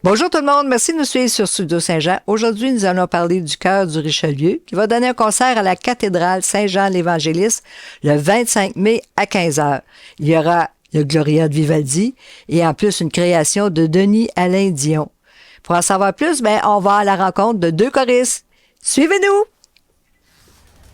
Bonjour tout le monde, merci de nous suivre sur Studio Saint-Jean. Aujourd'hui, nous allons parler du chœur du Richelieu qui va donner un concert à la cathédrale Saint-Jean-l'Évangéliste le 25 mai à 15h. Il y aura le Gloria de Vivaldi et en plus une création de Denis Alain Dion. Pour en savoir plus, on va à la rencontre de deux choristes. Suivez-nous!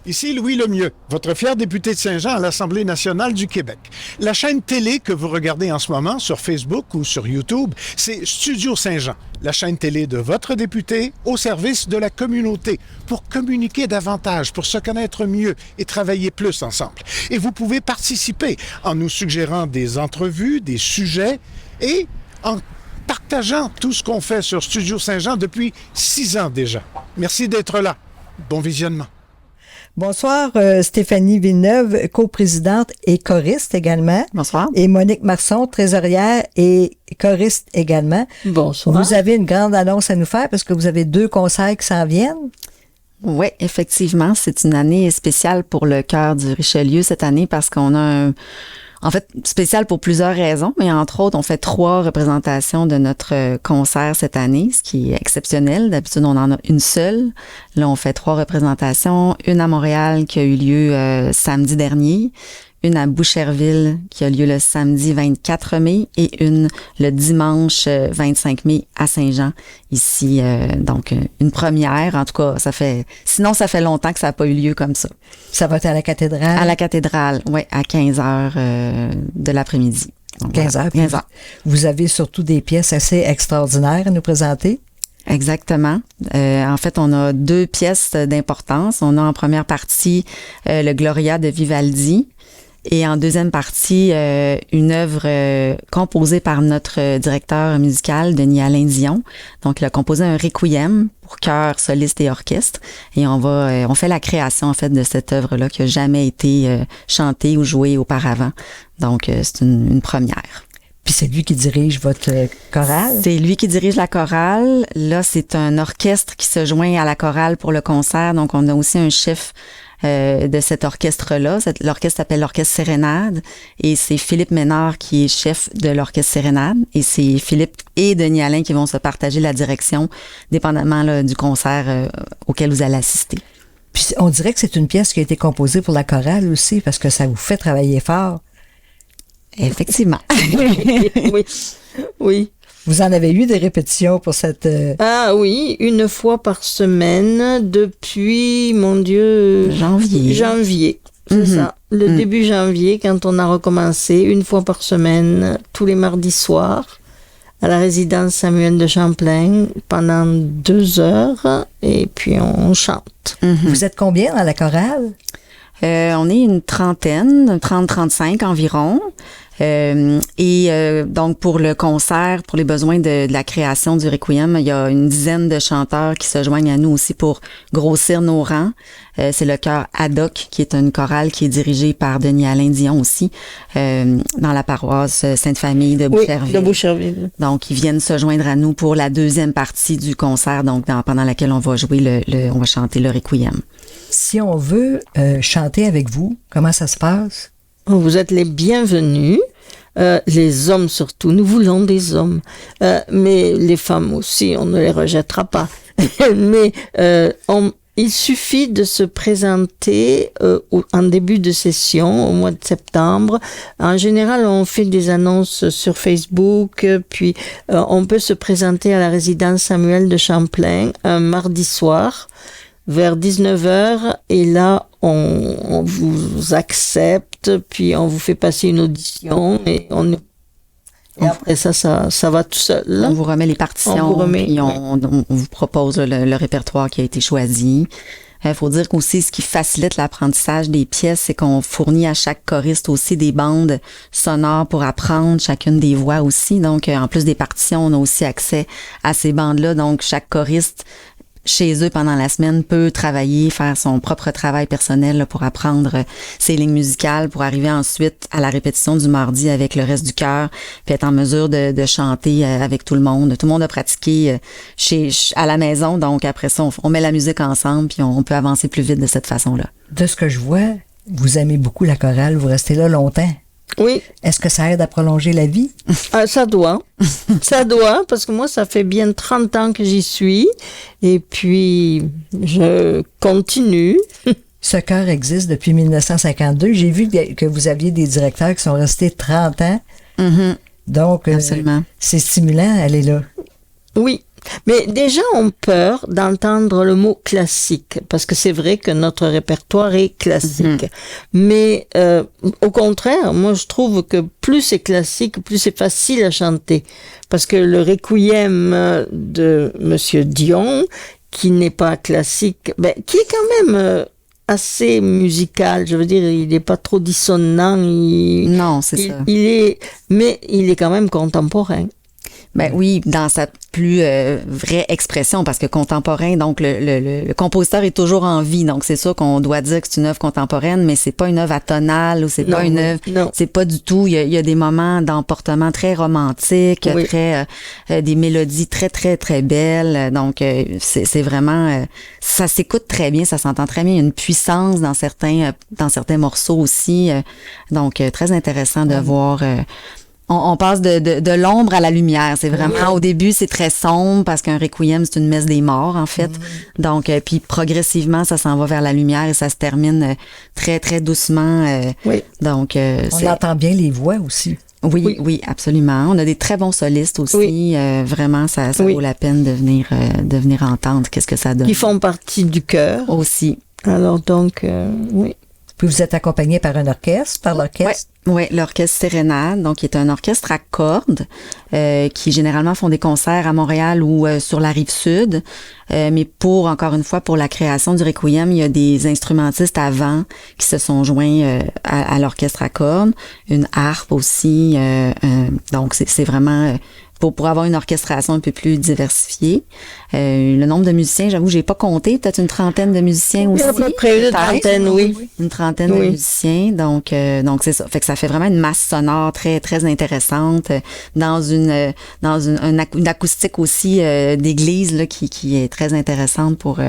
Ici Louis Lemieux, votre fier député de Saint-Jean à l'Assemblée nationale du Québec. La chaîne télé que vous regardez en ce moment sur Facebook ou sur YouTube, c'est Studio Saint-Jean, la chaîne télé de votre député au service de la communauté, pour communiquer davantage, pour se connaître mieux et travailler plus ensemble. Et vous pouvez participer en nous suggérant des entrevues, des sujets et en partageant tout ce qu'on fait sur Studio Saint-Jean depuis 6 ans déjà. Merci d'être là. Bon visionnement. Bonsoir, Stéphanie Villeneuve, coprésidente et choriste également. Bonsoir. Et Monique Marson, trésorière et choriste également. Bonsoir. Vous avez une grande annonce à nous faire parce que vous avez 2 concerts qui s'en viennent. Oui, effectivement, c'est une année spéciale pour le chœur du Richelieu cette année parce qu'on a en fait, spécial pour plusieurs raisons, mais entre autres, on fait 3 représentations de notre concert cette année, ce qui est exceptionnel. D'habitude, on en a une seule. Là, on fait 3 représentations. Une à Montréal qui a eu lieu samedi dernier, une à Boucherville qui a lieu le samedi 24 mai et une le dimanche 25 mai à Saint-Jean, ici. Donc, une première. En tout cas, ça fait longtemps que ça n'a pas eu lieu comme ça. Ça va être à la cathédrale? À la cathédrale, oui, à 15h de l'après-midi. Donc, 15h. 15h. Vous avez surtout des pièces assez extraordinaires à nous présenter? Exactement. En fait, on a 2 pièces d'importance. On a en première partie le Gloria de Vivaldi et en deuxième partie une œuvre composée par notre directeur musical, Denis Alain Dion. Donc, il a composé un requiem pour chœur, soliste et orchestre. Et on fait la création, en fait, de cette œuvre-là qui n'a jamais été chantée ou jouée auparavant. Donc, c'est une première. Puis c'est lui qui dirige votre chorale? C'est lui qui dirige la chorale. Là, c'est un orchestre qui se joint à la chorale pour le concert. Donc, on a aussi un chef de cet orchestre-là. L'orchestre s'appelle l'Orchestre Sérénade et c'est Philippe Ménard qui est chef de l'Orchestre Sérénade et c'est Philippe et Denis Alain qui vont se partager la direction dépendamment là, du concert auquel vous allez assister. Puis on dirait que c'est une pièce qui a été composée pour la chorale aussi parce que ça vous fait travailler fort. Effectivement. Oui. Vous en avez eu des répétitions pour cette... Ah oui, une fois par semaine depuis, mon Dieu... Janvier, c'est ça. Le début janvier, quand on a recommencé, une fois par semaine, tous les mardis soirs, à la résidence Samuel de Champlain, pendant 2 heures, et puis on chante. Vous êtes combien dans la chorale? On est une trentaine, 30-35 environ. Donc, pour le concert, pour les besoins de la création du Requiem, il y a une dizaine de chanteurs qui se joignent à nous aussi pour grossir nos rangs. C'est le chœur Haddock, qui est une chorale qui est dirigée par Denis Alain Dion aussi, dans la paroisse Sainte-Famille de Boucherville. Oui, de Boucherville. Donc, ils viennent se joindre à nous pour la deuxième partie du concert, donc pendant laquelle on va jouer on va chanter le Requiem. Si on veut chanter avec vous, comment ça se passe? Vous êtes les bienvenus. Les hommes surtout, nous voulons des hommes, mais les femmes aussi, on ne les rejettera pas. Mais il suffit de se présenter en début de session, au mois de septembre. En général, on fait des annonces sur Facebook, puis on peut se présenter à la résidence Samuel de Champlain un mardi soir vers 19h, et là, on vous accepte, puis on vous fait passer une audition, et après ça va tout seul. On vous remet les partitions, puis on vous propose le répertoire qui a été choisi. Il faut dire qu'aussi, ce qui facilite l'apprentissage des pièces, c'est qu'on fournit à chaque choriste aussi des bandes sonores pour apprendre chacune des voix aussi. Donc, en plus des partitions, on a aussi accès à ces bandes-là. Donc, chaque choriste chez eux pendant la semaine peut travailler, faire son propre travail personnel là, pour apprendre ses lignes musicales, pour arriver ensuite à la répétition du mardi avec le reste du chœur, puis être en mesure de chanter avec tout le monde. Tout le monde a pratiqué à la maison, donc après ça, on met la musique ensemble, puis on peut avancer plus vite de cette façon-là. De ce que je vois, vous aimez beaucoup la chorale, vous restez là longtemps. Oui. Est-ce que ça aide à prolonger la vie? Ça doit. Ça doit, parce que moi, ça fait bien 30 ans que j'y suis. Et puis, je continue. Ce chœur existe depuis 1952. J'ai vu que vous aviez des directeurs qui sont restés 30 ans. Mhm. Donc, Absolument. c'est stimulant, elle est là. Oui. Mais des gens ont peur d'entendre le mot classique, parce que c'est vrai que notre répertoire est classique. Mais au contraire, moi je trouve que plus c'est classique, plus c'est facile à chanter. Parce que le requiem de Monsieur Dion, qui n'est pas classique, qui est quand même assez musical, je veux dire, il n'est pas trop dissonant. Non, c'est ça. Mais il est quand même contemporain. Ben oui, dans sa plus vraie expression, parce que contemporain, donc le compositeur est toujours en vie, donc c'est sûr qu'on doit dire que c'est une œuvre contemporaine, mais c'est pas une œuvre atonale ou c'est pas une œuvre, c'est pas du tout. Il y a des moments d'emportement très romantiques, très des mélodies très très très belles, donc c'est vraiment ça s'écoute très bien, ça s'entend très bien. Il y a une puissance dans certains morceaux aussi, donc très intéressant de voir. On passe de l'ombre à la lumière. C'est vraiment, au début, c'est très sombre parce qu'un requiem, c'est une messe des morts, en fait. Donc, puis progressivement, ça s'en va vers la lumière et ça se termine très, très doucement. Donc, on entend bien les voix aussi. Oui, absolument. On a des très bons solistes aussi. Vraiment, ça vaut la peine de venir entendre qu'est-ce que ça donne. Qui font partie du chœur. Aussi. Alors, donc, oui. Puis vous êtes accompagné par l'orchestre? Oui, l'orchestre Sérénade, donc qui est un orchestre à cordes qui généralement font des concerts à Montréal ou sur la Rive-Sud. Mais encore une fois, pour la création du Requiem, il y a des instrumentistes avant qui se sont joints à l'orchestre à cordes, une harpe aussi. Donc c'est vraiment pour avoir une orchestration un peu plus diversifiée. Le nombre de musiciens, j'avoue, j'ai pas compté, peut-être une trentaine de musiciens aussi. À peu près une trentaine, oui. Une trentaine de musiciens, donc c'est ça. Fait que ça fait vraiment une masse sonore très très intéressante dans une acoustique aussi d'église là qui est très intéressante pour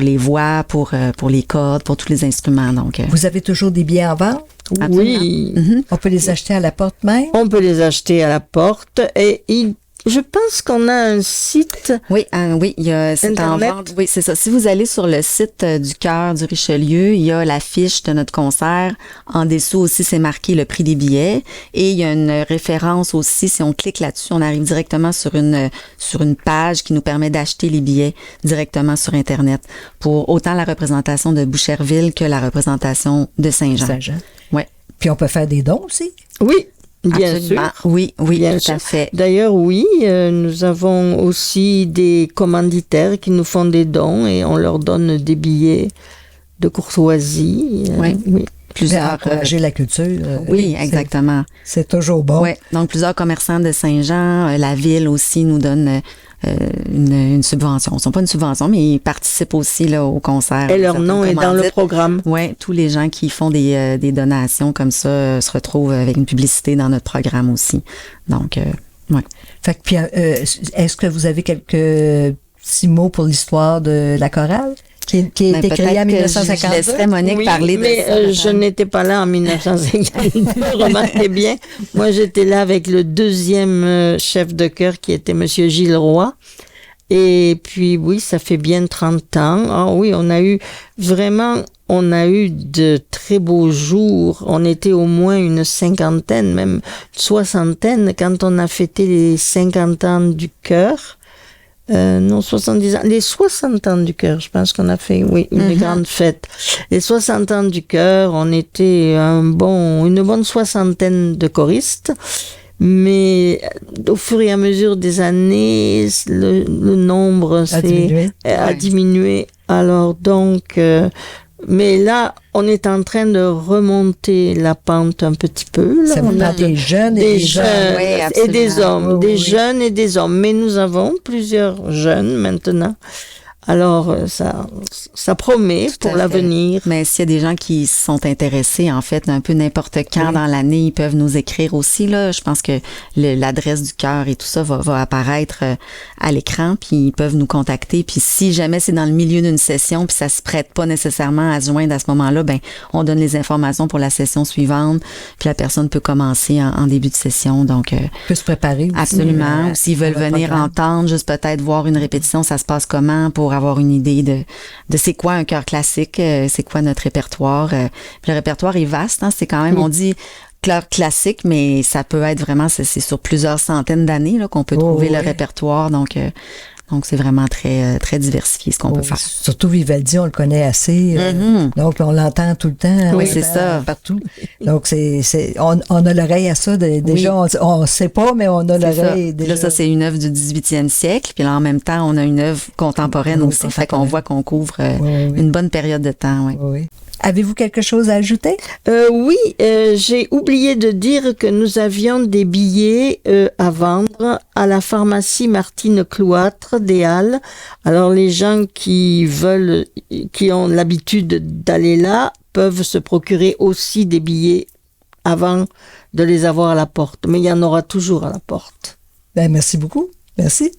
les voix, pour les cordes, pour tous les instruments. Donc vous avez toujours des billets en vente? Oui. On peut les acheter à la porte même? On peut les acheter à la porte et je pense qu'on a un site. Oui, il y a c'est en vente. Oui, c'est ça. Si vous allez sur le site du Chœur du Richelieu, il y a l'affiche de notre concert. En dessous aussi, c'est marqué le prix des billets et il y a une référence aussi. Si on clique là-dessus, on arrive directement sur une page qui nous permet d'acheter les billets directement sur Internet pour autant la représentation de Boucherville que la représentation de Saint-Jean. Ouais. Puis on peut faire des dons aussi? Oui. Bien Absolument. sûr. Oui, bien tout sûr. à fait. D'ailleurs, oui, nous avons aussi des commanditaires qui nous font des dons et on leur donne des billets de courtoisie. Oui. Plusieurs encourager la culture. Oui, exactement. C'est toujours bon. Oui, donc plusieurs commerçants de Saint-Jean, la ville aussi nous donne une subvention. Ce ne sont pas une subvention, mais ils participent aussi là, au concert. Et leur nom est dans le programme. Oui, tous les gens qui font des donations comme ça se retrouvent avec une publicité dans notre programme aussi. Donc, oui. Fait que, puis, est-ce que vous avez quelques petits mots pour l'histoire de la chorale? Qui a été créée en 1952. Je laisserai Monique parler de ça. Mais je n'étais pas là en 1952, remarquez bien. Moi, j'étais là avec le deuxième chef de chœur qui était Monsieur Gilles Roy. Et puis, oui, ça fait bien 30 ans. Ah oui, on a eu de très beaux jours. On était au moins une cinquantaine, même une soixantaine quand on a fêté les 50 ans du chœur. Non, 70 ans. Les 60 ans du chœur, je pense qu'on a fait, une grande fête. Les 60 ans du chœur, on était une bonne soixantaine de choristes. Mais au fur et à mesure des années, le nombre a diminué. Alors donc, mais là, on est en train de remonter la pente un petit peu. Là. Ça vous parle des jeunes et des hommes. Et des hommes, des jeunes et des hommes. Mais nous avons plusieurs jeunes maintenant. Alors, ça promet Tout à pour fait. l'avenir. Mais s'il y a des gens qui sont intéressés, en fait, un peu n'importe quand dans l'année, ils peuvent nous écrire aussi, là. Je pense que l'adresse du cœur et tout ça va apparaître à l'écran, puis ils peuvent nous contacter. Puis si jamais c'est dans le milieu d'une session, puis ça se prête pas nécessairement à se joindre à ce moment-là, ben on donne les informations pour la session suivante, puis la personne peut commencer en début de session. Donc, peut se préparer aussi. absolument. S'ils veulent venir entendre, juste peut-être voir une répétition, ça se passe comment, pour avoir une idée de c'est quoi un chœur classique, c'est quoi notre répertoire. Puis le répertoire est vaste, hein, c'est quand même, on dit chœur classique, mais ça peut être vraiment, c'est sur plusieurs centaines d'années là, qu'on peut trouver le répertoire, donc c'est vraiment très très diversifié ce qu'on peut faire. Surtout Vivaldi, on le connaît assez, donc on l'entend tout le temps. Oui, c'est ça. Partout. Donc on a l'oreille à ça. Déjà, on ne sait pas, mais on a l'oreille. Déjà. Là, ça, c'est une œuvre du 18e siècle, puis là, en même temps, on a une œuvre contemporaine aussi, fait qu'on voit qu'on couvre une bonne période de temps. Oui. Avez-vous quelque chose à ajouter? Oui, j'ai oublié de dire que nous avions des billets à vendre à la pharmacie Martine Cloître des Halles. Alors les gens qui ont l'habitude d'aller là, peuvent se procurer aussi des billets avant de les avoir à la porte. Mais il y en aura toujours à la porte. Ben, merci beaucoup. Merci.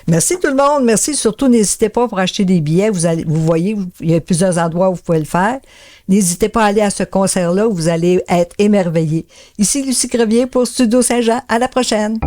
Merci tout le monde. Merci. Surtout, n'hésitez pas pour acheter des billets. Vous voyez, il y a plusieurs endroits où vous pouvez le faire. N'hésitez pas à aller à ce concert-là où vous allez être émerveillés. Ici Lucie Crevier pour Studio Saint-Jean. À la prochaine.